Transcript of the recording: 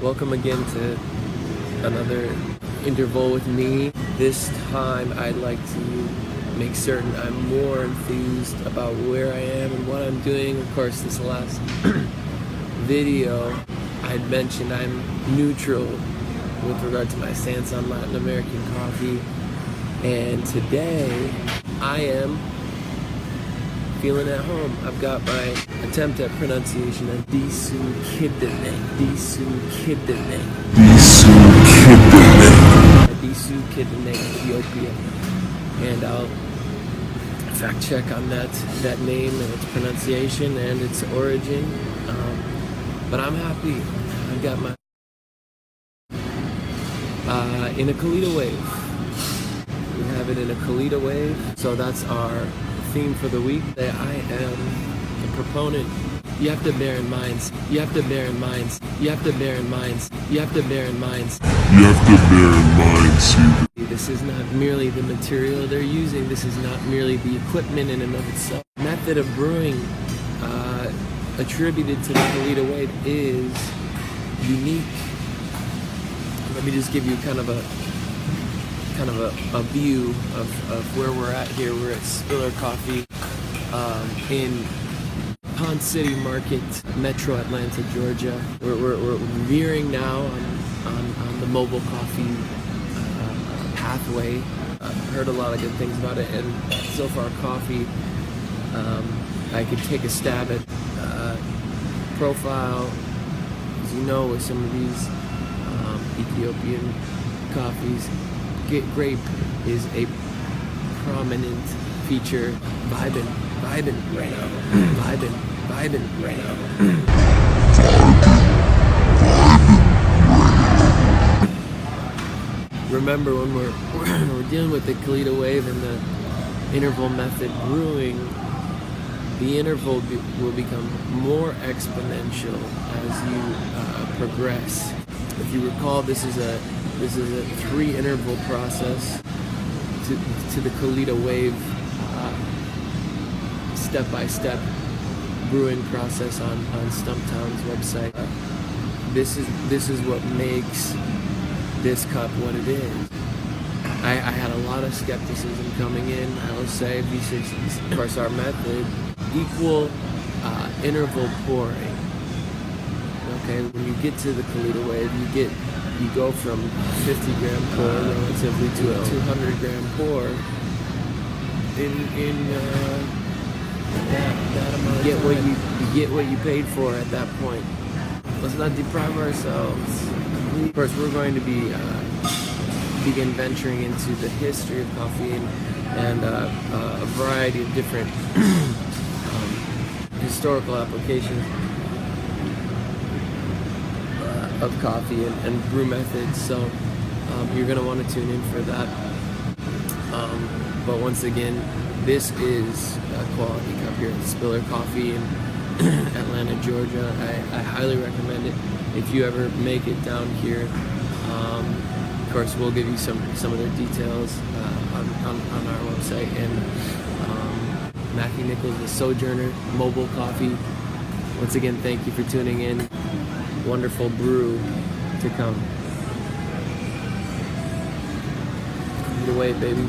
Welcome again to another interval with me. This time I'd like to make certain I'm more enthused about where I am and what I'm doing. Of course, this last video I'd mentioned I'm neutral with regard to my stance on Latin American coffee, and today I am feeling at home. I've got my attempt at pronunciation of Disu Kidene. Disu Kidene, Ethiopia. And I'll fact check on that name and its pronunciation and its origin. But I'm happy. I've got my in a Kalita wave. We have it in a Kalita wave. So that's our theme for the week. I am a proponent. You have to bear in mind, this is not merely the material they're using, this is not merely the equipment in and of itself. Method of brewing attributed to the Kalita wave is unique. Let me just give you kind of a view of where we're at here. We're at Spiller Coffee in Pond City Market, Metro Atlanta, Georgia. We're veering now on the mobile coffee pathway. I've heard a lot of good things about it, and so far coffee, I could take a stab at profile, as you know, with some of these Ethiopian coffees. Grape is a prominent feature. Vibing right now. Vibing right now. Remember, when we're dealing with the Kalita wave and the interval method brewing, the interval will become more exponential as you progress. If you recall, this is a 3-interval process to the Kalita wave step-by-step brewing process on Stumptown's website. This is what makes this cup what it is. I had a lot of skepticism coming in. I will say V60s, of course, our method, equal interval pouring. Okay, when you get to the Kalita wave, you go from 50 gram pour relatively to a 200 gram pour in that amount. You get what you paid for at that point. Let's not deprive ourselves. Of course, we're going to begin venturing into the history of coffee and a variety of different historical applications of coffee and brew methods, so you're going to want to tune in for that. But once again, this is a quality cup here at Spiller Coffee in Atlanta, Georgia. I highly recommend it if you ever make it down here. Of course, we'll give you some of their details on our website. And Matthew Nichols, the Sojourner Mobile Coffee. Once again, thank you for tuning in. Wonderful brew to come. Either way, baby.